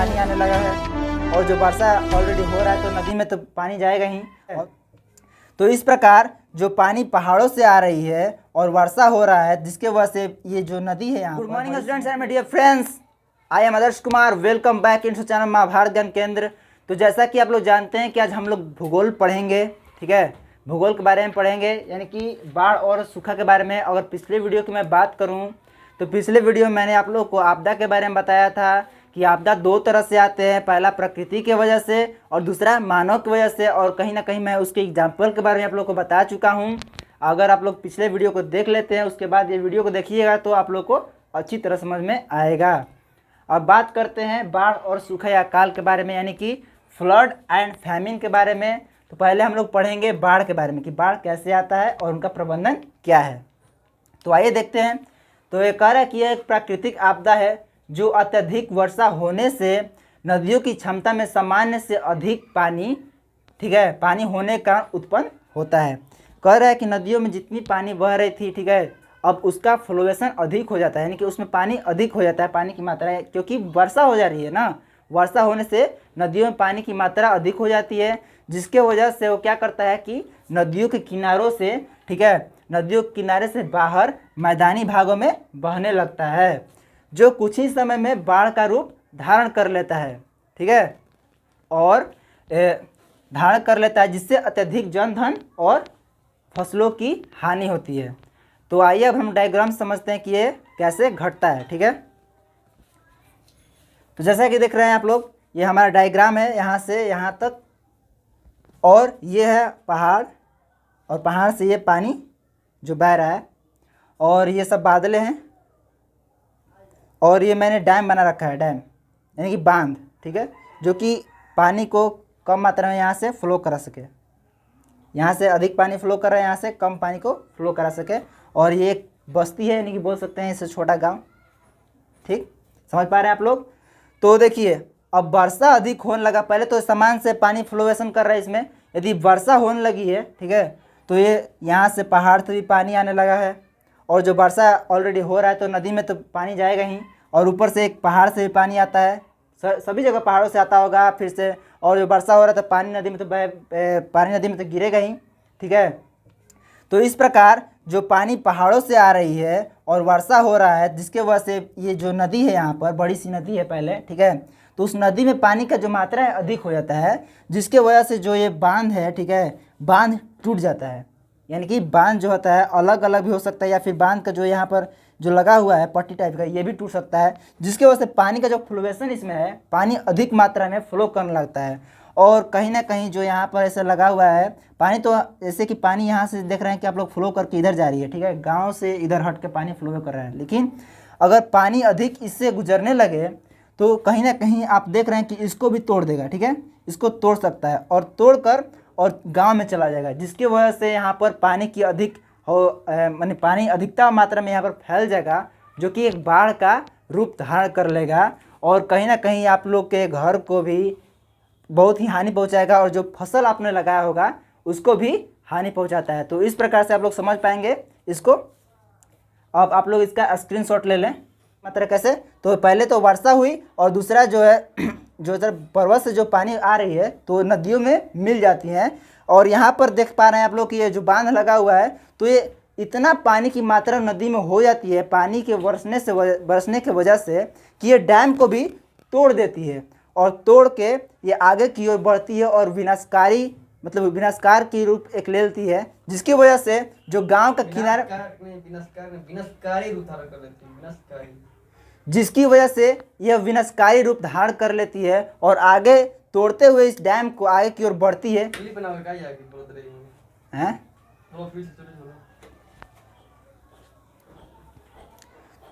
पानी आने लगा है और जो वर्षा ऑलरेडी हो रहा है तो नदी में तो पानी जाएगा ही। तो इस प्रकार जो पानी पहाड़ों से आ रही है और वर्षा हो रहा है जिसके वजह से ये जो नदी है यहाँ। Good morning students and my dear friends, I am Adarsh Kumar, welcome back in channel Mahabharat Gyan Kendra. तो जैसा कि आप लोग जानते हैं कि आज हम लोग भूगोल पढ़ेंगे, ठीक है, भूगोल के बारे में पढ़ेंगे, यानी कि बाढ़ और सूखा के बारे में। अगर पिछले वीडियो की मैं बात करूं तो पिछले वीडियो में मैंने आप लोगों को आपदा के बारे में बताया था कि आपदा दो तरह से आते हैं, पहला प्रकृति की वजह से और दूसरा मानव की वजह से। और कहीं ना कहीं मैं उसके एग्जाम्पल के बारे में आप लोगों को बता चुका हूँ। अगर आप लोग पिछले वीडियो को देख लेते हैं उसके बाद ये वीडियो को देखिएगा तो आप लोग को अच्छी तरह समझ में आएगा। अब बात करते हैं बाढ़ और सूखा या अकाल के बारे में, यानी कि फ्लड एंड फैमिन के बारे में। तो पहले हम लोग पढ़ेंगे बाढ़ के बारे में कि बाढ़ कैसे आता है और उनका प्रबंधन क्या है। तो आइए देखते हैं। तो ये कह रहा है कि यह एक प्राकृतिक आपदा है जो अत्यधिक वर्षा होने से नदियों की क्षमता में सामान्य से अधिक पानी, ठीक है, पानी होने का उत्पन्न होता है। कह रहा है कि नदियों में जितनी पानी बह रही थी, ठीक है, अब उसका फ्लोएशन अधिक हो जाता है, यानी कि उसमें पानी अधिक हो जाता है, पानी की मात्रा है, क्योंकि वर्षा हो जा रही है ना। वर्षा होने से नदियों में पानी की मात्रा अधिक हो जाती है, जिसके वजह से वो क्या करता है कि नदियों के किनारों से, ठीक है, नदियों के किनारे से बाहर मैदानी भागों में बहने लगता है, जो कुछ ही समय में बाढ़ का रूप धारण कर लेता है, ठीक है, और धारण कर लेता है, जिससे अत्यधिक जनधन और फसलों की हानि होती है। तो आइए अब हम डायग्राम समझते हैं कि ये कैसे घटता है, ठीक है। तो जैसा कि देख रहे हैं आप लोग, ये हमारा डायग्राम है यहाँ से यहाँ तक, और ये है पहाड़, और पहाड़ से ये पानी जो बह रहा है, और ये सब बादलें हैं, और ये मैंने डैम बना रखा है, डैम यानी कि बांध, ठीक है, जो कि पानी को कम मात्रा में यहाँ से फ्लो करा सके। यहाँ से अधिक पानी फ्लो कर रहा है, यहाँ से कम पानी को फ्लो करा सके। और ये एक बस्ती है, यानी कि बोल सकते हैं इसे छोटा गांव, ठीक, समझ पा रहे हैं आप लोग। तो देखिए अब वर्षा अधिक होने लगा, पहले तो समान से पानी फ्लोएशन कर रहा है इसमें, यदि वर्षा होने लगी है, ठीक है, तो ये यहाँ से पहाड़ से भी पानी आने लगा है, और जो वर्षा ऑलरेडी हो रहा है तो नदी में तो पानी जाएगा ही, और ऊपर से एक पहाड़ से भी पानी आता है, सभी जगह पहाड़ों से आता होगा फिर से। और जो वर्षा हो रहा है तो पानी नदी में तो गिरेगा ही, ठीक है। तो इस प्रकार जो पानी पहाड़ों से आ रही है और वर्षा हो रहा है जिसके वजह से ये जो नदी है यहाँ पर बड़ी सी नदी है पहले, ठीक है, तो उस नदी में पानी का जो मात्रा है अधिक हो जाता है, जिसके वजह से जो ये बांध है, ठीक है, बांध टूट जाता है। यानी कि बांध जो होता है अलग अलग भी हो सकता है, या फिर बांध का जो यहाँ पर जो लगा हुआ है पट्टी टाइप का ये भी टूट सकता है, जिसके वजह से पानी का जो फ्लोएशन इसमें है, पानी अधिक मात्रा में फ्लो करने लगता है। और कहीं ना कहीं जो यहाँ पर ऐसा लगा हुआ है पानी, तो जैसे कि पानी यहाँ से देख रहे हैं कि आप लोग फ्लो करके इधर जा रही है, ठीक है, गाँव से इधर हट के पानी फ्लो कर रहा है। लेकिन अगर पानी अधिक इससे गुजरने लगे तो कहीं ना कहीं आप देख रहे हैं कि इसको भी तोड़ देगा, ठीक है, इसको तोड़ सकता है और तोड़कर और गांव में चला जाएगा, जिसकी वजह से यहाँ पर पानी की अधिक हो माने पानी अधिकता मात्रा में यहाँ पर फैल जाएगा, जो कि एक बाढ़ का रूप धारण कर लेगा, और कहीं ना कहीं आप लोग के घर को भी बहुत ही हानि पहुँचाएगा, और जो फसल आपने लगाया होगा उसको भी हानि पहुँचाता है। तो इस प्रकार से आप लोग समझ पाएंगे इसको। अब आप लोग इसका स्क्रीनशॉट ले लें। मतलब कैसे, तो पहले तो वर्षा हुई और दूसरा जो है जो इधर पर्वत से जो पानी आ रही है तो नदियों में मिल जाती हैं। और यहाँ पर देख पा रहे हैं आप लोग कि ये जो बांध लगा हुआ है तो ये इतना पानी की मात्रा नदी में हो जाती है पानी के बरसने की वजह से कि ये डैम को भी तोड़ देती है, और तोड़ के ये आगे की ओर बढ़ती है और विनाशकारी मतलब विनाशकार की रूप एक ले लेती है, जिसकी वजह से जो गांव का किनारा जिसकी वजह से यह विनाशकारी रूप धारण कर लेती है और आगे तोड़ते हुए इस डैम को आगे की ओर बढ़ती है।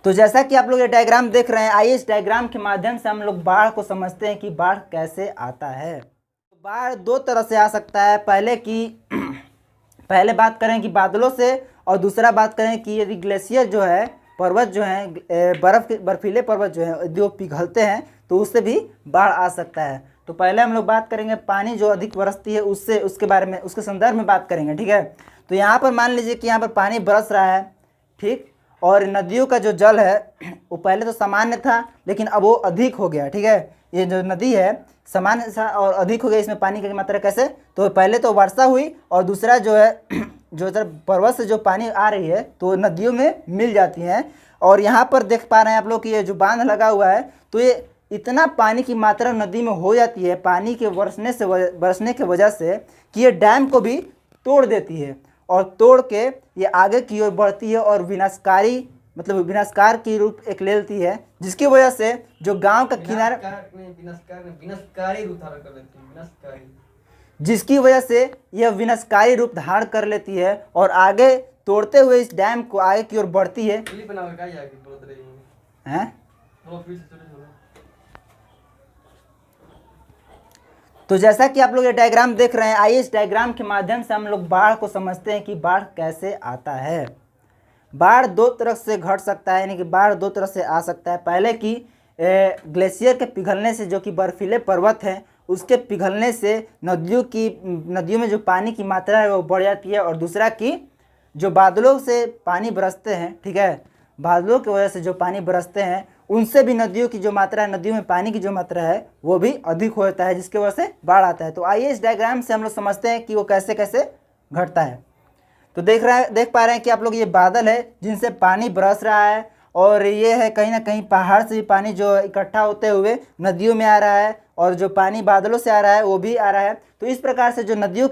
तो जैसा कि आप लोग ये डायग्राम देख रहे हैं, आइए इस डायग्राम के माध्यम से हम लोग बाढ़ को समझते हैं कि बाढ़ कैसे आता है। तो बाढ़ दो तरह से आ सकता है, पहले बात करें कि बादलों से, और दूसरा बात करें कि यदि ग्लेशियर जो है, पर्वत जो हैं, बर्फीले पर्वत जो हैं जो पिघलते हैं तो उससे भी बाढ़ आ सकता है। तो पहले हम लोग बात करेंगे पानी जो अधिक बरसती है उसके बारे में, उसके संदर्भ में बात करेंगे, ठीक है। तो यहाँ पर मान लीजिए कि यहाँ पर पानी बरस रहा है, ठीक, और नदियों का जो जल है वो पहले तो सामान्य था लेकिन अब वो अधिक हो गया, ठीक है। ये जो नदी है सामान्य सा और अधिक हो गई इसमें पानी की मात्रा कैसे, तो पहले तो वर्षा हुई और दूसरा जो है जो इधर पर्वत से जो पानी आ रही है तो नदियों में मिल जाती हैं। और यहाँ पर देख पा रहे हैं आप लोग कि ये जो बांध लगा हुआ है तो ये इतना पानी की मात्रा नदी में हो जाती है पानी के बरसने की वजह से कि ये डैम को भी तोड़ देती है और तोड़ के ये आगे की ओर बढ़ती है और विनाशकारी मतलब विनाशकार की रूप एक ले लेती है, जिसकी वजह से जो गांव का किनारा विनाशकारी रूप धारण कर लेती है, विनाशकारी, जिसकी वजह से यह विनाशकारी रूप धारण कर लेती है और आगे तोड़ते हुए इस डैम को आगे की ओर बढ़ती है। हैं? तो जैसा कि आप लोग ये डायग्राम देख रहे हैं, आइए इस डायग्राम के माध्यम से हम लोग बाढ़ को समझते हैं कि बाढ़ कैसे आता है। बाढ़ दो तरह से घट सकता है, यानी कि बाढ़ दो तरह से आ सकता है। पहले कि ग्लेशियर के पिघलने से, जो कि बर्फीले पर्वत हैं उसके पिघलने से नदियों में जो पानी की मात्रा है वो बढ़ जाती है। और दूसरा कि जो बादलों से पानी बरसते हैं, ठीक है, बादलों की वजह से जो पानी बरसते हैं उनसे भी नदियों की जो मात्रा है, नदियों में पानी की जो मात्रा है वो भी अधिक हो जाता है, जिसकी वजह से बाढ़ आता है। तो आइए इस डायग्राम से हम लोग समझते हैं कि वो कैसे कैसे घटता है। तो देख पा रहे हैं कि आप लोग ये बादल है जिनसे पानी बरस रहा है और ये है कहीं ना कहीं पहाड़ से भी पानी जो इकट्ठा होते हुए नदियों में आ रहा है और जो पानी बादलों से आ रहा है वो भी आ रहा है। तो इस प्रकार से जो नदियों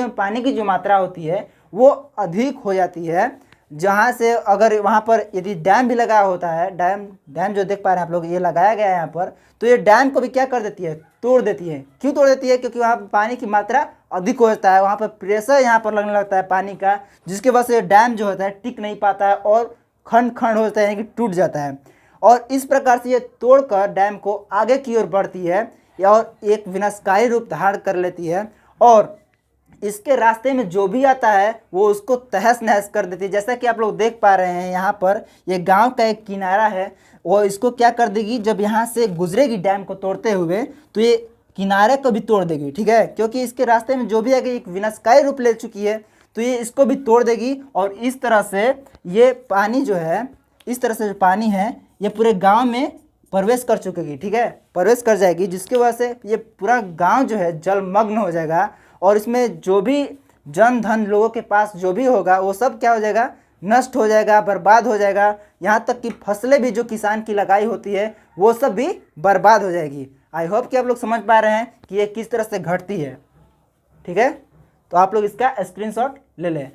में पानी की जो मात्रा होती है वो अधिक हो जाती है, जहाँ से अगर वहाँ पर यदि डैम भी लगा होता है, डैम जो देख पा रहे हैं आप लोग ये लगाया गया है यहाँ पर, तो ये डैम को भी क्या कर देती है, तोड़ देती है। क्यों तोड़ देती है? क्योंकि वहाँ पर पानी की मात्रा अधिक हो जाता है, वहाँ पर प्रेशर यहाँ पर लगने लगता है पानी का, जिसकी वजह से डैम जो होता है टिक नहीं पाता है और खंड खंड हो जाता है, यानी कि टूट जाता है। और इस प्रकार से ये तोड़कर डैम को आगे की ओर बढ़ती है और एक विनाशकारी रूप धारण कर लेती है और इसके रास्ते में जो भी आता है वो उसको तहस नहस कर देती है। जैसा कि आप लोग देख पा रहे हैं यहाँ पर ये गांव का एक किनारा है, वो इसको क्या कर देगी, जब यहाँ से गुजरेगी डैम को तोड़ते हुए तो ये किनारे को भी तोड़ देगी, ठीक है, क्योंकि इसके रास्ते में जो भी आगे एक विनाशकारी रूप ले चुकी है तो ये इसको भी तोड़ देगी। और इस तरह से ये पानी जो है, इस तरह से जो पानी है ये पूरे गाँव में प्रवेश कर चुकेगी, ठीक है, प्रवेश कर जाएगी, जिसकी वजह से ये पूरा गाँव जो है जलमग्न हो जाएगा और इसमें जो भी जन धन लोगों के पास जो भी होगा वो सब क्या हो जाएगा, नष्ट हो जाएगा, बर्बाद हो जाएगा। यहाँ तक कि फसलें भी जो किसान की लगाई होती है वो सब भी बर्बाद हो जाएगी। आई होप कि आप लोग समझ पा रहे हैं कि ये किस तरह से घटती है, ठीक है। तो आप लोग इसका स्क्रीनशॉट ले लें।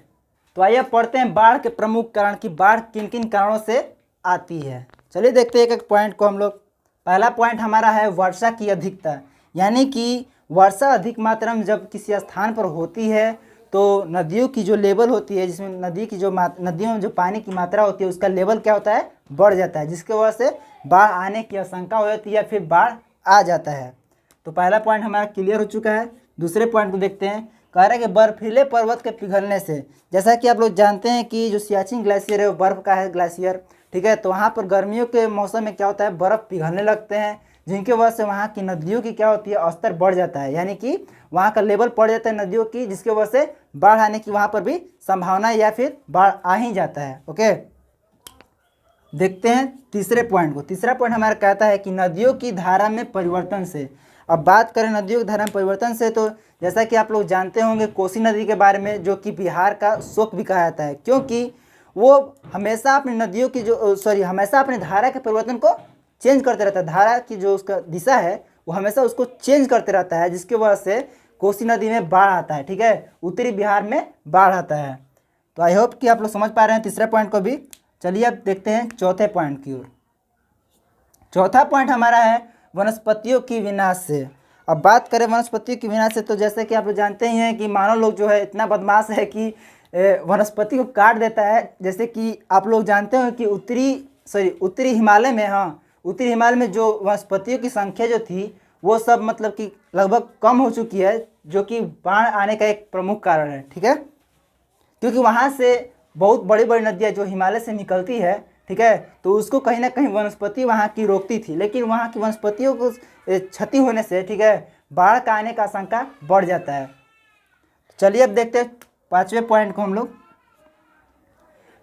तो आइए पढ़ते हैं बाढ़ के प्रमुख कारण कि बाढ़ किन किन कारणों से आती है। चलिए देखते हैं एक एक पॉइंट को हम लोग। पहला पॉइंट हमारा है वर्षा की अधिकता, यानी कि वर्षा अधिक मात्रा में जब किसी स्थान पर होती है तो नदियों की जो लेवल होती है, जिसमें नदियों में जो पानी की मात्रा होती है उसका लेवल क्या होता है, बढ़ जाता है, जिसकी वजह से बाढ़ आने की आशंका हो जाती है, फिर बाढ़ आ जाता है। तो पहला पॉइंट हमारा क्लियर हो चुका है। दूसरे पॉइंट को देखते हैं। कह रहे हैं कि बर्फीले पर्वत के पिघलने से, जैसा कि आप लोग जानते हैं कि जो सियाचिन ग्लेशियर है वो बर्फ़ का है ग्लेशियर, ठीक है, तो वहाँ पर गर्मियों के मौसम में क्या होता है, बर्फ़ पिघलने लगते हैं, जिनकी वजह से वहाँ की नदियों की क्या होती है, स्तर बढ़ जाता है, यानी कि वहाँ का लेवल बढ़ जाता है नदियों की, जिसकी वजह से बाढ़ आने की वहाँ पर भी संभावना या फिर बाढ़ आ ही जाता है। ओके, देखते हैं तीसरे पॉइंट को। तीसरा पॉइंट हमारा कहता है कि नदियों की धारा में परिवर्तन से। अब बात करें नदियों की धारा में परिवर्तन से, तो जैसा कि आप लोग जानते होंगे कोसी नदी के बारे में, जो कि बिहार का शोक भी कहा जाता है, क्योंकि वो हमेशा अपनी नदियों की हमेशा अपनी धारा के परिवर्तन को चेंज करते रहता है। धारा की जो उसका दिशा है वो हमेशा उसको चेंज करते रहता है, जिसकी वजह से कोसी नदी में बाढ़ आता है, ठीक है, उत्तरी बिहार में बाढ़ आता है। तो आई होप कि आप लोग समझ पा रहे हैं तीसरे पॉइंट को भी। चलिए अब देखते हैं चौथे पॉइंट की ओर। चौथा पॉइंट हमारा है वनस्पतियों की विनाश से। अब बात करें वनस्पतियों की विनाश से, तो जैसे कि आप लोग जानते ही हैं कि मानव लोग जो है इतना बदमाश है कि वनस्पति को काट देता है। जैसे कि आप लोग जानते हो कि उत्तरी हिमालय में, हाँ, उत्तरी हिमालय में जो वनस्पतियों की संख्या जो थी वो सब मतलब कि लगभग कम हो चुकी है, जो कि बाढ़ आने का एक प्रमुख कारण है, ठीक है, क्योंकि वहाँ से बहुत बड़ी बड़ी नदियाँ जो हिमालय से निकलती है, ठीक है, तो उसको कहीं ना कहीं वनस्पति वहाँ की रोकती थी, लेकिन वहाँ की वनस्पतियों को क्षति होने से, ठीक है, बाढ़ का आने का आशंका बढ़ जाता है। चलिए अब देखते हैं पांचवें पॉइंट को हम लोग।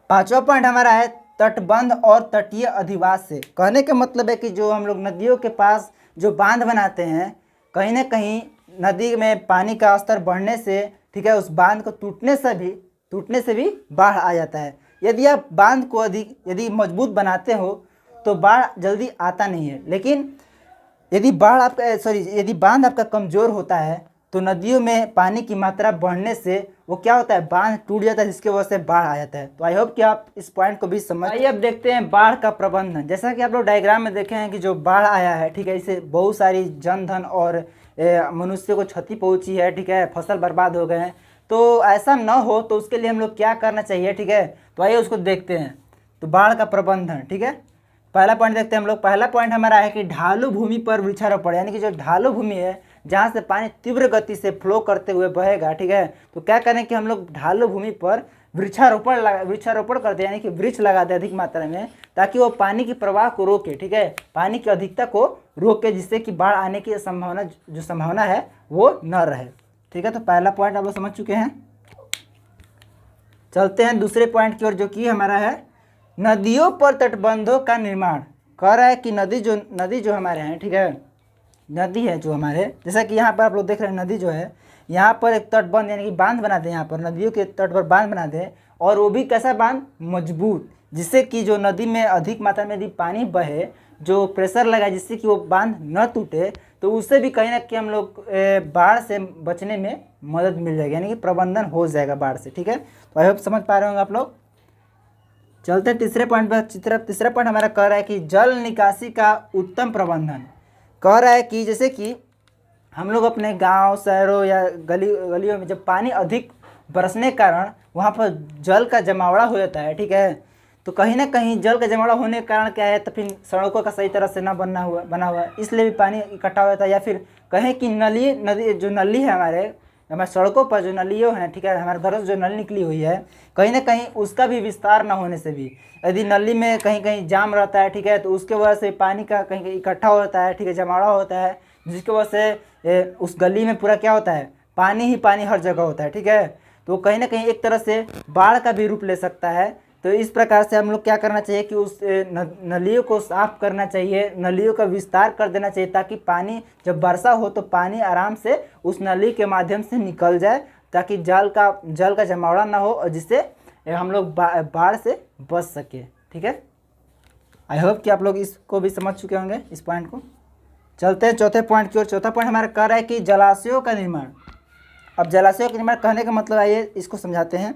पांचवा पॉइंट हमारा है तटबंध और तटीय अधिवास से। कहने का मतलब है कि जो हम लोग नदियों के पास जो बांध बनाते हैं, कहीं ना कहीं नदी में पानी का स्तर बढ़ने से, ठीक है, उस बांध को टूटने से भी बाढ़ आ जाता है। यदि आप बांध को यदि मजबूत बनाते हो तो बाढ़ जल्दी आता नहीं है, लेकिन यदि यदि बांध आपका कमज़ोर होता है तो नदियों में पानी की मात्रा बढ़ने से वो क्या होता है, बांध टूट जाता है, जिसके वजह से बाढ़ आ जाता है। तो आई होप कि आप इस पॉइंट को भी समझ। आइए अब देखते हैं बाढ़ का प्रबंधन। जैसा कि आप लोग डायग्राम में देखे हैं कि जो बाढ़ आया है, ठीक है, इससे बहुत सारी जनधन और मनुष्य को क्षति पहुंची है, ठीक है, फसल बर्बाद हो गए हैं। तो ऐसा ना हो तो उसके लिए हम लोग क्या करना चाहिए, ठीक है, तो आइए उसको देखते हैं। तो बाढ़ का प्रबंधन, ठीक है, पहला पॉइंट देखते हैं हम लोग। पहला पॉइंट हमारा है कि ढालू भूमि पर वृक्षारोपण, यानी कि जो ढालू भूमि है जहाँ से पानी तीव्र गति से फ्लो करते हुए बहेगा, ठीक है, तो क्या करें कि हम लोग ढालू भूमि पर वृक्षारोपण करते हैं, यानी कि वृक्ष लगाते हैं अधिक मात्रा में, ताकि वो पानी की प्रवाह को रोके, ठीक है, पानी की अधिकता को रोके, जिससे कि बाढ़ आने की संभावना है वो न रहे। ठीक है, तो पहला पॉइंट आप लोग समझ चुके हैं। चलते हैं दूसरे पॉइंट की ओर, जो कि हमारा है नदियों पर तटबंधों का निर्माण। कह रहा है कि नदी जो हमारे हैं, ठीक है, नदी है जो हमारे, जैसा कि यहाँ पर आप लोग देख रहे हैं, नदी जो है यहाँ पर एक तटबंध यानी कि बांध बना दें, यहाँ पर नदियों के तट पर बांध बना दें, और वो भी कैसा बांध, मजबूत, जिससे कि जो नदी में अधिक मात्रा में यदि पानी बहे, जो प्रेशर लगा जिससे कि वो बांध न टूटे, तो उससे भी कहीं ना कहीं हम लोग बाढ़ से बचने में मदद मिल जाएगी, यानी कि प्रबंधन हो जाएगा बाढ़ से। ठीक है, तो आई होप समझ पा रहे होंगे आप लोग। चलते हैं तीसरे पॉइंट पर। तीसरा पॉइंट हमारा कह रहा है कि जल निकासी का उत्तम प्रबंधन। कह रहा है कि जैसे कि हम लोग अपने गांव, शहरों या गलियों में जब पानी अधिक बरसने के कारण वहाँ पर जल का जमावड़ा हो जाता है, ठीक है, तो कहीं ना कहीं जल का जमावड़ा होने के कारण क्या है, तो फिर सड़कों का सही तरह से ना बना हुआ इसलिए भी पानी इकट्ठा हो जाता है। या फिर कहें कि नली है हमारे सड़कों पर जो नलियों हैं, ठीक है, हमारे घरों से जो नली निकली हुई है, कहीं ना कहीं उसका भी विस्तार ना होने से भी, यदि नली में कहीं कहीं जाम रहता है, ठीक है, तो उसके वजह से पानी का कहीं कहीं इकट्ठा होता है, ठीक है, जमावड़ा होता है, जिसकी वजह से उस गली में पूरा क्या होता है, पानी ही पानी हर जगह होता है। ठीक है, तो कहीं ना कहीं एक तरह से बाढ़ का भी रूप ले सकता है। तो इस प्रकार से हम लोग क्या करना चाहिए कि उस नलियों को साफ करना चाहिए, नलियों का विस्तार कर देना चाहिए, ताकि पानी जब वर्षा हो तो पानी आराम से उस नली के माध्यम से निकल जाए, ताकि जल का जमावड़ा ना हो, और जिससे हम लोग बाढ़ से बच सके। ठीक है, आई होप कि आप लोग इसको भी समझ चुके होंगे, इस पॉइंट को। चलते हैं चौथे पॉइंट की ओर। चौथा पॉइंट हमारा कह रहा है कि जलाशयों का निर्माण। अब जलाशयों का निर्माण कहने का मतलब आइए इसको समझाते हैं।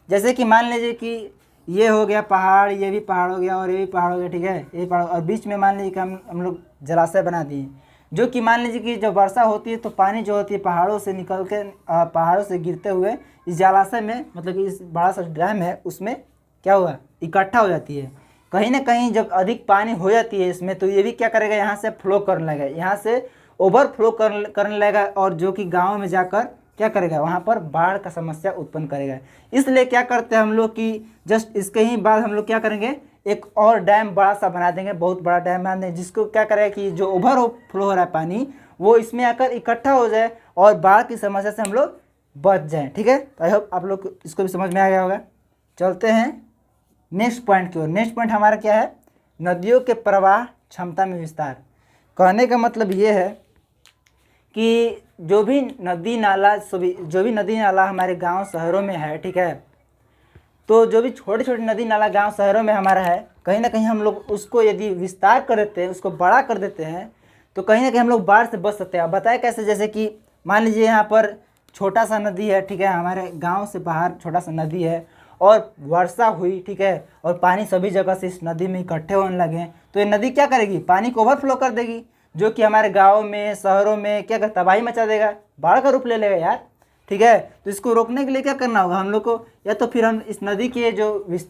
जैसे कि मान लीजिए कि ये हो गया पहाड़, ये भी पहाड़ हो गया, और ये भी पहाड़ हो गया, ठीक है, ये पहाड़, और बीच में मान लीजिए कि हम लोग जलाशय बना दिए, जो कि मान लीजिए कि जब वर्षा होती है तो पानी जो होती है पहाड़ों से निकल के पहाड़ों से गिरते हुए इस जलाशय में, मतलब कि इस बड़ा सा डैम है उसमें क्या हुआ, इकट्ठा हो जाती है। कहीं ना कहीं जब अधिक पानी हो जाती है इसमें, तो ये भी क्या करेगा, यहाँ से फ्लो करने लगेगा, यहाँ से ओवरफ्लो करने लगेगा, और जो कि गाँव में जाकर क्या करेगा, वहाँ पर बाढ़ का समस्या उत्पन्न करेगा। इसलिए क्या करते हैं हम लोग कि जस्ट इसके ही बाद हम लोग क्या करेंगे, एक और डैम बड़ा सा बना देंगे, बहुत बड़ा डैम बना देंगे, जिसको क्या करेगा कि जो ओवरफ्लो हो रहा है पानी वो इसमें आकर इकट्ठा हो जाए और बाढ़ की समस्या से हम लोग बच जाएँ। ठीक है, तो आई होप आप लोग इसको भी समझ में आ गया होगा। चलते हैं नेक्स्ट पॉइंट की ओर। नेक्स्ट पॉइंट हमारा क्या है, नदियों के प्रवाह क्षमता में विस्तार। कहने का मतलब ये है कि जो भी नदी नाला हमारे गांव शहरों में है, ठीक है, तो जो भी छोटे छोटे नदी नाला गांव शहरों में हमारा है, कहीं ना कहीं हम लोग उसको यदि विस्तार कर देते हैं, उसको बड़ा कर देते हैं, तो कहीं ना कहीं हम लोग बाढ़ से बच सकते हैं। अब बताएं कैसे, जैसे कि मान लीजिए यहाँ पर छोटा सा नदी है, ठीक है, हमारे गाँव से बाहर छोटा सा नदी है, और वर्षा हुई, ठीक है, और पानी सभी जगह से इस नदी में इकट्ठे होने लगे, तो ये नदी क्या करेगी, पानी को ओवरफ्लो कर देगी, जो कि हमारे गाँव में शहरों में क्या कर तबाही मचा देगा, बाढ़ का रूप ले लेगा यार। ठीक है, तो इसको रोकने के लिए क्या करना होगा हम लोग को, या तो फिर हम इस नदी के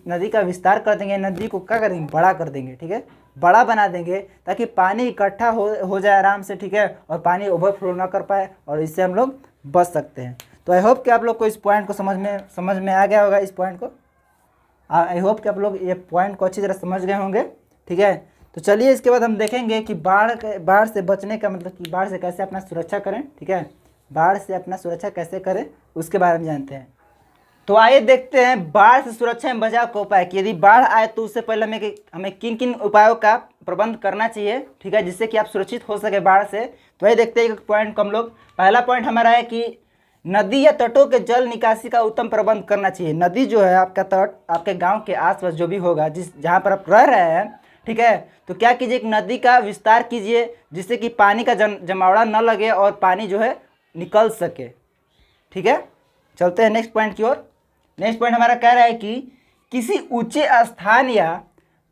नदी का विस्तार कर देंगे, नदी को क्या करेंगे, बड़ा कर देंगे, ठीक है, बड़ा बना देंगे, ताकि पानी इकट्ठा हो जाए आराम से, ठीक है, और पानी ओवरफ्लो ना कर पाए, और इससे हम लोग बच सकते हैं। तो आई होप कि आप लोग को इस पॉइंट को समझ में आ गया होगा। इस पॉइंट को आई होप कि आप लोग ये पॉइंट को अच्छी तरह समझ गए होंगे। ठीक है, तो चलिए इसके बाद हम देखेंगे कि बाढ़ से बचने का मतलब कि बाढ़ से कैसे अपना सुरक्षा करें। ठीक है, बाढ़ से अपना सुरक्षा कैसे करें उसके बारे में जानते हैं। तो आइए देखते हैं बाढ़ से सुरक्षा में बचाव का उपाय कि यदि बाढ़ आए तो उससे पहले हमें किन किन उपायों का प्रबंध करना चाहिए, ठीक है, जिससे कि आप सुरक्षित हो सके बाढ़ से। तो आइए देखते हैं एक पॉइंट को हम लोग। पहला पॉइंट हमारा है कि नदी या तटों के जल निकासी का उत्तम प्रबंध करना चाहिए। नदी जो है आपका तट आपके गाँव के आसपास जो भी होगा, जहाँ पर आप रह रहे हैं, ठीक है, तो क्या कीजिए, एक नदी का विस्तार कीजिए जिससे कि पानी का जमावड़ा न लगे और पानी जो है निकल सके, ठीक है। चलते हैं नेक्स्ट पॉइंट की ओर। नेक्स्ट पॉइंट हमारा कह रहा है कि किसी ऊंचे स्थान या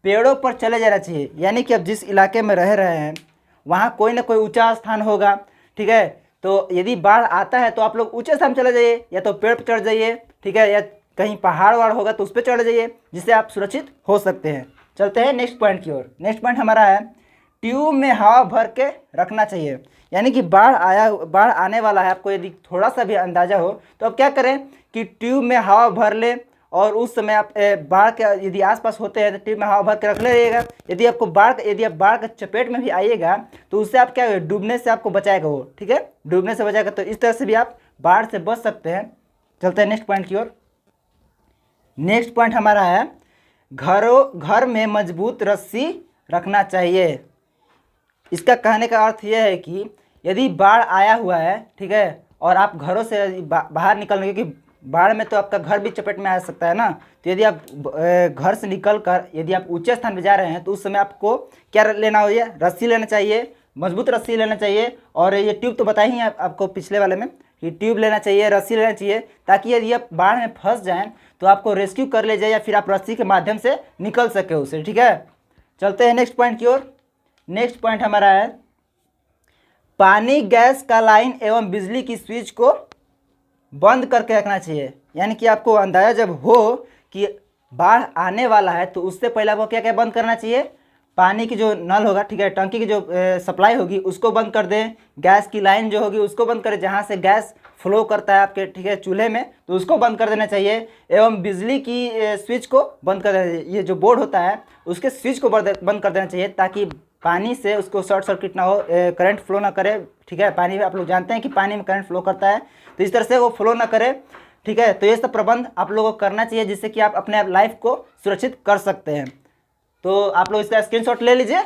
पेड़ों पर चले जाना चाहिए। यानी कि अब जिस इलाके में रह रहे हैं वहाँ कोई ना कोई ऊंचा स्थान होगा, ठीक है, तो यदि बाढ़ आता है तो आप लोग ऊंचे स्थान चले जाइए, या तो पेड़ पर चढ़ जाइए, ठीक है, या कहीं पहाड़ वहाड़ होगा तो उस पर चढ़ जाइए, जिससे आप सुरक्षित हो सकते हैं। चलते हैं नेक्स्ट पॉइंट की ओर। नेक्स्ट पॉइंट हमारा है ट्यूब में हवा भर के रखना चाहिए। यानी कि बाढ़ आने वाला है, आपको यदि थोड़ा सा भी अंदाज़ा हो तो आप क्या करें कि ट्यूब में हवा भर ले, और उस समय आप बाढ़ के यदि आसपास होते हैं तो ट्यूब में हवा भर के रख ले रहिएगा। यदि आप बाढ़ के चपेट में भी आइएगा तो उससे आप क्या, डूबने से आपको बचाएगा वो, ठीक है, डूबने से बचाएगा। तो इस तरह से भी आप बाढ़ से बच सकते हैं। चलते हैं नेक्स्ट पॉइंट की ओर। नेक्स्ट पॉइंट हमारा है घर में मजबूत रस्सी रखना चाहिए। इसका कहने का अर्थ यह है कि यदि बाढ़ आया हुआ है, ठीक है, और आप घरों से बाहर निकलने, क्योंकि बाढ़ में तो आपका घर भी चपेट में आ सकता है ना, तो यदि आप घर से निकल कर यदि आप ऊंचे स्थान पर जा रहे हैं तो उस समय आपको क्या लेना हो, रस्सी लेना चाहिए, मजबूत रस्सी लेना चाहिए। और ये ट्यूब तो बताई ही आपको पिछले वाले में कि ट्यूब लेना चाहिए, रस्सी लेना चाहिए, ताकि यदि आप बाढ़ में फंस जाएं तो आपको रेस्क्यू कर ले जाए या फिर आप रस्सी के माध्यम से निकल सके उससे, ठीक है। चलते हैं नेक्स्ट पॉइंट की ओर। नेक्स्ट पॉइंट हमारा है पानी, गैस का लाइन एवं बिजली की स्विच को बंद करके रखना चाहिए। यानी कि आपको अंदाज़ा जब हो कि बाढ़ आने वाला है तो उससे पहले आपको क्या क्या बंद करना चाहिए, पानी की जो नल होगा, ठीक है, टंकी की जो सप्लाई होगी उसको बंद कर दें, गैस की लाइन जो होगी उसको बंद करें, जहाँ से गैस फ्लो करता है आपके, ठीक है, चूल्हे में, तो उसको बंद कर देना चाहिए। एवं बिजली की स्विच को बंद कर देना चाहिए। ये जो बोर्ड होता है उसके स्विच को बंद कर देना चाहिए, ताकि पानी से उसको शॉर्ट सर्किट ना हो, करंट फ्लो ना करे, ठीक है। पानी में आप लोग जानते हैं कि पानी में करंट फ्लो करता है, तो इस तरह से वो फ्लो ना करे, ठीक है। तो ये सब प्रबंध आप लोगों को करना चाहिए जिससे कि आप अपने लाइफ को सुरक्षित कर सकते हैं। तो आप लोग इसका स्क्रीनशॉट ले लीजिए।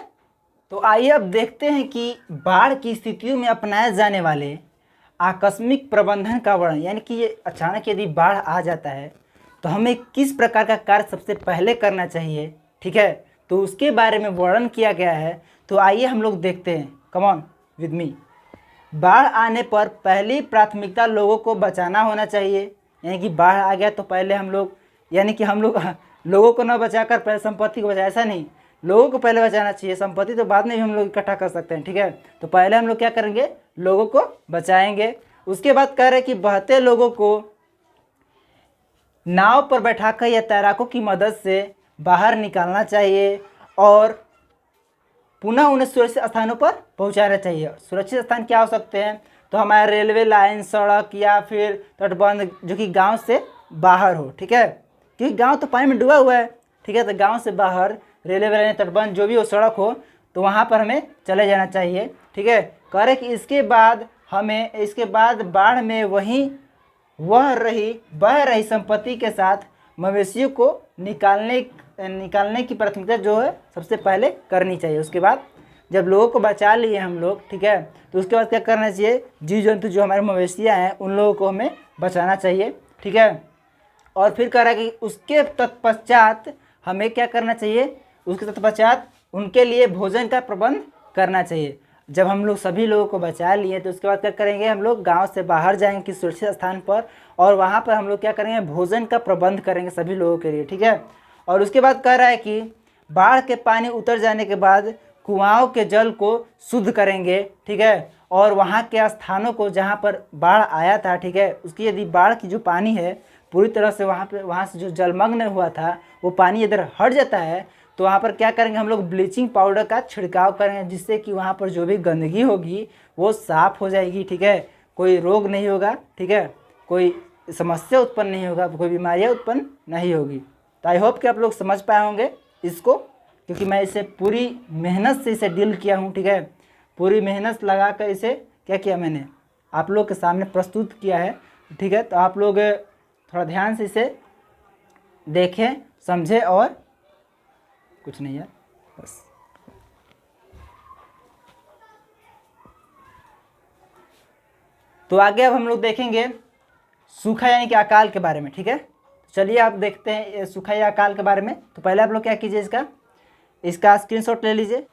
तो आइए अब देखते हैं कि बाढ़ की स्थितियों में अपनाए जाने वाले आकस्मिक प्रबंधन का वर्णन। यानी कि ये अचानक यदि बाढ़ आ जाता है तो हमें किस प्रकार का कार्य सबसे पहले करना चाहिए, ठीक है, तो उसके बारे में वर्णन किया गया है। तो आइए हम लोग देखते हैं, कम ऑन विद मी। बाढ़ आने पर पहली प्राथमिकता लोगों को बचाना होना चाहिए। यानी कि बाढ़ आ गया तो पहले हम लोग लोगों को न बचाकर पहले संपत्ति को बचाए, ऐसा नहीं, लोगों को पहले बचाना चाहिए, संपत्ति तो बाद में भी हम लोग इकट्ठा कर सकते हैं, ठीक है। तो पहले हम लोग क्या करेंगे, लोगों को बचाएंगे। उसके बाद कह रहे हैं कि बहते लोगों को नाव पर बैठाकर या तैराकों की मदद से बाहर निकालना चाहिए और पुनः उन्हें सुरक्षित स्थानों पर पहुंचाना चाहिए। सुरक्षित स्थान क्या हो सकते हैं, तो हमारे रेलवे लाइन, सड़क या फिर तटबंध जो कि गांव से बाहर हो, ठीक है, क्योंकि गांव तो पानी में डूबा हुआ है, ठीक है। तो गांव से बाहर रेलवे लाइन, तटबंध जो भी हो, सड़क हो, तो वहाँ पर हमें चले जाना चाहिए, ठीक है। कह रहे कि इसके बाद बाढ़ में बह रही संपत्ति के साथ मवेशियों को निकालने की प्राथमिकता जो है सबसे पहले करनी चाहिए। उसके बाद जब लोगों को बचा लिए हम लोग, ठीक है, तो उसके बाद क्या करना चाहिए, जीव जंतु जो हमारे मवेशियाँ हैं उन लोगों को हमें बचाना चाहिए, ठीक है। और फिर कह रहा है कि उसके तत्पश्चात हमें क्या करना चाहिए, उसके तत्पश्चात उनके लिए भोजन का प्रबंध करना चाहिए। जब हम लोग सभी लोगों को बचा लिए तो उसके बाद क्या करेंगे, हम लोग गांव से बाहर जाएंगे किसी सुरक्षित स्थान पर, और वहां पर हम लोग क्या करेंगे, भोजन का प्रबंध करेंगे सभी लोगों के लिए, ठीक है। और उसके बाद कह रहा है कि बाढ़ के पानी उतर जाने के बाद कुआओं के जल को शुद्ध करेंगे, ठीक है, और वहाँ के स्थानों को जहाँ पर बाढ़ आया था, ठीक है, उसकी यदि बाढ़ की जो पानी है पूरी तरह से वहाँ से जो जलमग्न हुआ था वो पानी इधर हट जाता है, तो वहाँ पर क्या करेंगे, हम लोग ब्लीचिंग पाउडर का छिड़काव करेंगे, जिससे कि वहाँ पर जो भी गंदगी होगी वो साफ़ हो जाएगी, ठीक है, कोई रोग नहीं होगा, ठीक है, कोई समस्या उत्पन्न नहीं होगा, कोई बीमारियाँ उत्पन्न नहीं होगी। तो आई होप कि आप लोग समझ पाए होंगे इसको, क्योंकि मैं इसे पूरी मेहनत से इसे डील किया हूँ, ठीक है, पूरी मेहनत लगा कर इसे क्या किया मैंने आप लोग के सामने प्रस्तुत किया है, ठीक है। तो आप लोग थोड़ा ध्यान से इसे देखें, समझें और कुछ नहीं यार बस। तो आगे अब हम लोग देखेंगे सूखा यानी कि अकाल के बारे में, ठीक है। चलिए आप देखते हैं ये सूखा या अकाल के बारे में। तो पहले आप लोग क्या कीजिए, इसका स्क्रीनशॉट ले लीजिए।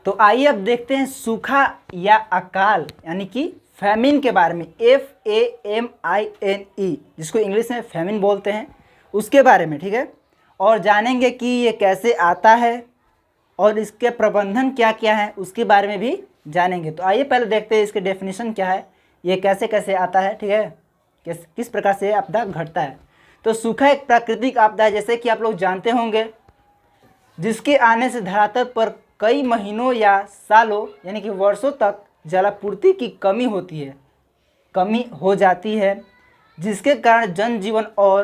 तो आइए अब देखते हैं सूखा या अकाल यानी कि फैमिन के बारे में, FAMINE, जिसको इंग्लिश में फैमिन बोलते हैं, उसके बारे में, ठीक है। और जानेंगे कि ये कैसे आता है और इसके प्रबंधन क्या क्या है उसके बारे में भी जानेंगे। तो आइए पहले देखते हैं इसके डेफिनेशन क्या है, ये कैसे कैसे आता है, ठीक है, किस प्रकार से आपदा घटता है। तो सूखा एक प्राकृतिक आपदा है, जैसे कि आप लोग जानते होंगे, जिसके आने से धरातल पर कई महीनों या सालों यानी कि वर्षों तक जलापूर्ति की कमी हो जाती है, जिसके कारण जनजीवन और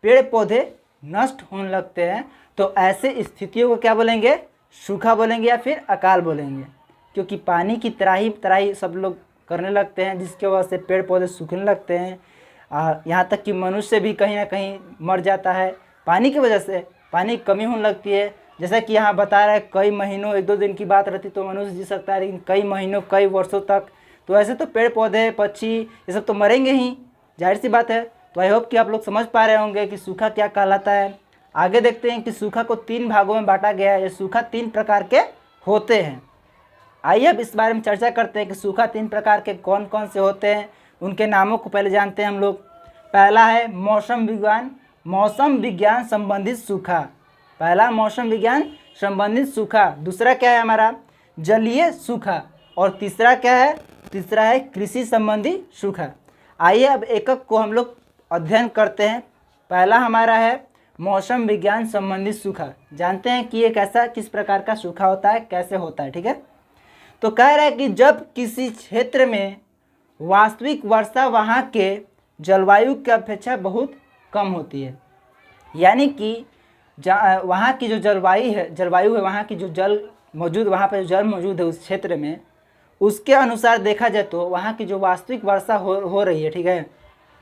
पेड़ पौधे नष्ट होने लगते हैं। तो ऐसे स्थितियों को क्या बोलेंगे, सूखा बोलेंगे या फिर अकाल बोलेंगे, क्योंकि पानी की तराही सब लोग करने लगते हैं, जिसके वजह से पेड़ पौधे सूखने लगते हैं। यहाँ तक कि मनुष्य भी कहीं ना कहीं मर जाता है पानी की वजह से, पानी की कमी होने लगती है। जैसा कि यहाँ बता रहा है कई महीनों, 1-2 दिन की बात रहती तो मनुष्य जी सकता है, लेकिन कई महीनों कई वर्षों तक, तो ऐसे तो पेड़ पौधे पक्षी ये सब तो मरेंगे ही, जाहिर सी बात है। तो आई होप कि आप लोग समझ पा रहे होंगे कि सूखा क्या कहलाता है। आगे देखते हैं कि सूखा को 3 भागों में बांटा गया है। ये सूखा 3 प्रकार के होते हैं। आइए अब इस बारे में चर्चा करते हैं कि सूखा 3 प्रकार के कौन कौन से होते हैं, उनके नामों को पहले जानते हैं हम लोग। पहला है मौसम विज्ञान संबंधित सूखा, पहला मौसम विज्ञान संबंधित सूखा। दूसरा क्या है हमारा, जलीय सूखा। और तीसरा क्या है, तीसरा है कृषि संबंधी सूखा। आइए अब एक एक को हम लोग अध्ययन करते हैं। पहला हमारा है मौसम विज्ञान संबंधित सूखा। जानते हैं कि ये किस प्रकार का सूखा होता है, कैसे होता है, ठीक है। तो कह रहा है कि जब किसी क्षेत्र में वास्तविक वर्षा वहाँ के जलवायु की अपेक्षा बहुत कम होती है, यानी कि वहाँ की जो जलवायु है, वहाँ की जो जल मौजूद, वहाँ पर जो जल मौजूद है उस क्षेत्र में, उसके अनुसार देखा जाए तो वहाँ की जो वास्तविक वर्षा हो रही है, ठीक है,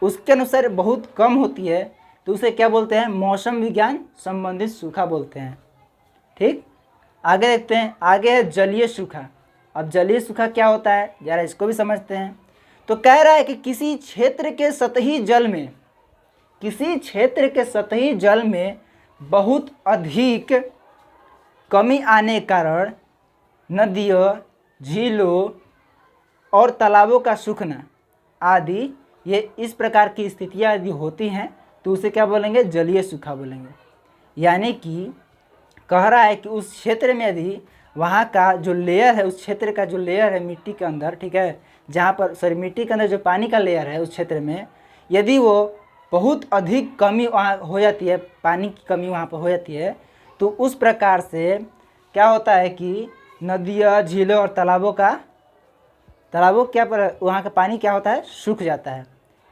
उसके अनुसार बहुत कम होती है। तो उसे क्या बोलते हैं, मौसम विज्ञान संबंधित सूखा बोलते हैं, ठीक। आगे देखते हैं, आगे है जलीय सूखा। अब जलीय सूखा क्या होता है, ज़रा इसको भी समझते हैं। तो कह रहा है कि किसी क्षेत्र के सतही जल में बहुत अधिक कमी आने के कारण नदियों, झीलों और तालाबों का सूखना आदि, ये इस प्रकार की स्थितियाँ यदि होती हैं तो उसे क्या बोलेंगे, जलीय सूखा बोलेंगे। यानी कि कह रहा है कि उस क्षेत्र में यदि वहाँ का जो लेयर है, उस क्षेत्र का जो लेयर है मिट्टी के अंदर, ठीक है, जहाँ पर मिट्टी के अंदर जो पानी का लेयर है उस क्षेत्र में, यदि वो बहुत अधिक कमी वहाँ हो जाती है, पानी की कमी वहाँ पर हो जाती है, तो उस प्रकार से क्या होता है कि नदियाँ, झीलों और तालाबों क्या पर वहाँ का पानी क्या होता है, सूख जाता है,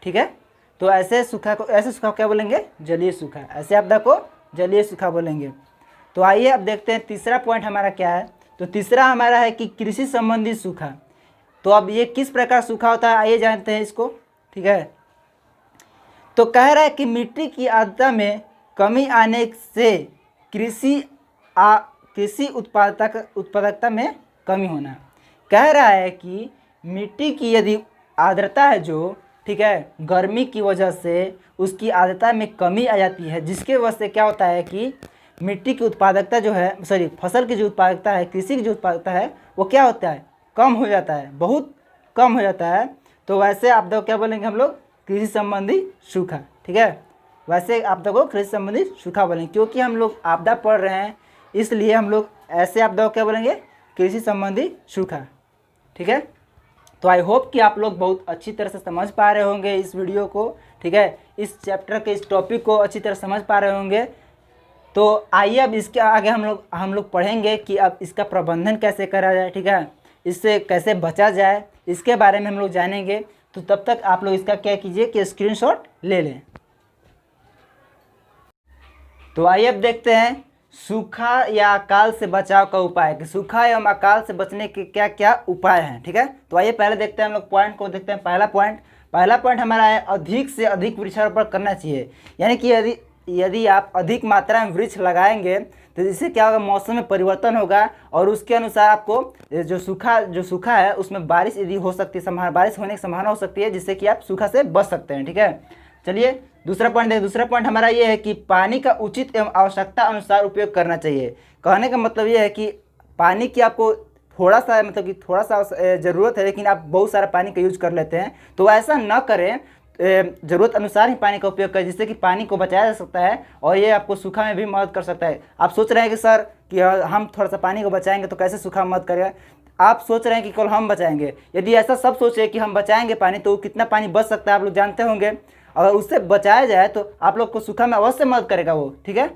ठीक है। तो ऐसे सूखा को क्या बोलेंगे, जलीय सूखा। ऐसे आपदा को जलीय सूखा बोलेंगे। तो आइए अब देखते हैं तीसरा पॉइंट हमारा क्या है। तो तीसरा हमारा है कि कृषि संबंधी सूखा। तो अब ये किस प्रकार सूखा होता है, आइए जानते हैं इसको, ठीक है। तो कह रहा है कि मिट्टी की आर्द्रता में कमी आने से कृषि उत्पादकता में कमी होना। कह रहा है कि मिट्टी की यदि आर्द्रता है जो, ठीक है, गर्मी की वजह से उसकी आर्द्रता में कमी आ जाती है, जिसके वजह से क्या होता है कि मिट्टी की उत्पादकता जो है, फसल की जो उत्पादकता है, कृषि की जो उत्पादकता है, वो क्या होता है, कम हो जाता है, बहुत कम हो जाता है। तो वैसे आपदा को क्या बोलेंगे हम लोग, कृषि संबंधी सूखा, ठीक है। वैसे आपदा को कृषि संबंधी सूखा बोलेंगे, क्योंकि हम लोग आपदा पढ़ रहे हैं इसलिए हम लोग ऐसे आपदा को क्या बोलेंगे, कृषि संबंधी सूखा, ठीक है। तो आई होप कि आप लोग बहुत अच्छी तरह से समझ पा रहे होंगे इस वीडियो को, ठीक है, इस चैप्टर के इस टॉपिक को अच्छी तरह समझ पा रहे होंगे। तो आइए अब इसके आगे हम लोग पढ़ेंगे कि अब इसका प्रबंधन कैसे करा जाए, ठीक है, इससे कैसे बचा जाए, इसके बारे में हम लोग जानेंगे। तो तब तक आप लोग इसका क्या कीजिए कि स्क्रीनशॉट ले लें। तो आइए अब देखते हैं सूखा या अकाल से बचाव का उपाय, कि सूखा एवं अकाल से बचने के क्या क्या उपाय हैं, ठीक है। तो आइए पहले देखते हैं हम लोग पॉइंट को देखते हैं। पहला पॉइंट, पहला पॉइंट हमारा है अधिक से अधिक वृक्षारोपण करना चाहिए। यानी कि यदि आप अधिक मात्रा में वृक्ष लगाएंगे तो इससे क्या होगा, मौसम में परिवर्तन होगा और उसके अनुसार आपको जो सूखा है उसमें बारिश यदि हो सकती है, बारिश होने की संभावना हो सकती है, जिससे कि आप सूखा से बच सकते हैं। ठीक है, चलिए दूसरा पॉइंट देखिए। दूसरा पॉइंट हमारा ये है कि पानी का उचित एवं आवश्यकता अनुसार उपयोग करना चाहिए। कहने का मतलब ये है कि पानी की आपको थोड़ा सा ज़रूरत है, लेकिन आप बहुत सारा पानी का यूज कर लेते हैं, तो ऐसा न करें। ज़रूरत अनुसार ही पानी का उपयोग करें, जिससे कि पानी को बचाया जा सकता है और ये आपको सूखा में भी मदद कर सकता है। आप सोच रहे हैं कि सर कि हम थोड़ा सा पानी को बचाएंगे तो कैसे सूखा मदद करेगा। आप सोच रहे हैं कि केवल हम बचाएंगे, यदि ऐसा सब सोचे कि हम बचाएंगे पानी तो कितना पानी बच सकता है आप लोग जानते होंगे। अगर उससे बचाया जाए तो आप लोग को सूखा में अवश्य मदद करेगा वो। ठीक है,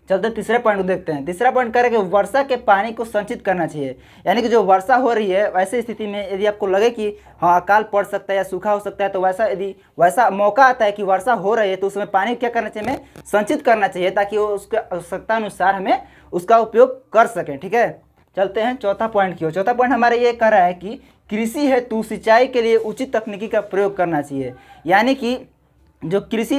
चलते तीसरे पॉइंट को देखते हैं। तीसरा पॉइंट करें कि वर्षा के पानी को संचित करना चाहिए। यानी कि जो वर्षा हो रही है वैसे स्थिति में यदि आपको लगे कि हाँ अकाल पड़ सकता है या सूखा हो सकता है, तो वैसा मौका आता है कि वर्षा हो रही है तो उसमें पानी क्या करना चाहिए, हमें संचित करना चाहिए, ताकि वो उसके आवश्यकता अनुसार हमें उसका उपयोग कर सकें। ठीक है, चलते हैं चौथा पॉइंट की ओर। चौथा पॉइंट हमारे ये कह रहा है कि कृषि हेतु सिंचाई के लिए उचित तकनीकी का प्रयोग करना चाहिए। यानी कि जो कृषि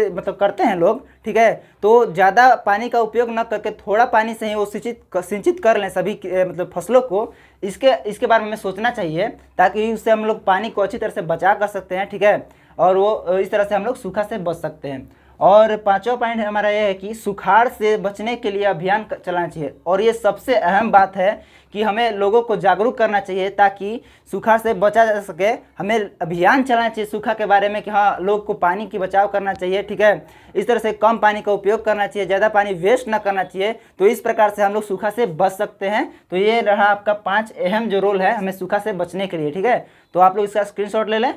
मतलब करते हैं लोग, ठीक है, तो ज़्यादा पानी का उपयोग न करके थोड़ा पानी से ही वो सिंचित कर लें सभी मतलब फसलों को। इसके बारे में हमें सोचना चाहिए, ताकि उससे हम लोग पानी को अच्छी तरह से बचा कर सकते हैं। ठीक है, और वो इस तरह से हम लोग सूखा से बच सकते हैं। और पांचवा पॉइंट हमारा यह है कि सुखाड़ से बचने के लिए अभियान चलाना चाहिए। और ये सबसे अहम बात है कि हमें लोगों को जागरूक करना चाहिए ताकि सुखाड़ से बचा जा सके। हमें अभियान चलाना चाहिए सूखा के बारे में कि हाँ लोग को पानी की बचाव करना चाहिए। ठीक है, इस तरह से कम पानी का उपयोग करना चाहिए, ज़्यादा पानी वेस्ट ना करना चाहिए। तो इस प्रकार से हम लोग सूखा से बच सकते हैं। तो ये रहा आपका 5 अहम जो रोल है हमें सूखा से बचने के लिए। ठीक है, तो आप लोग इसका स्क्रीनशॉट ले लें।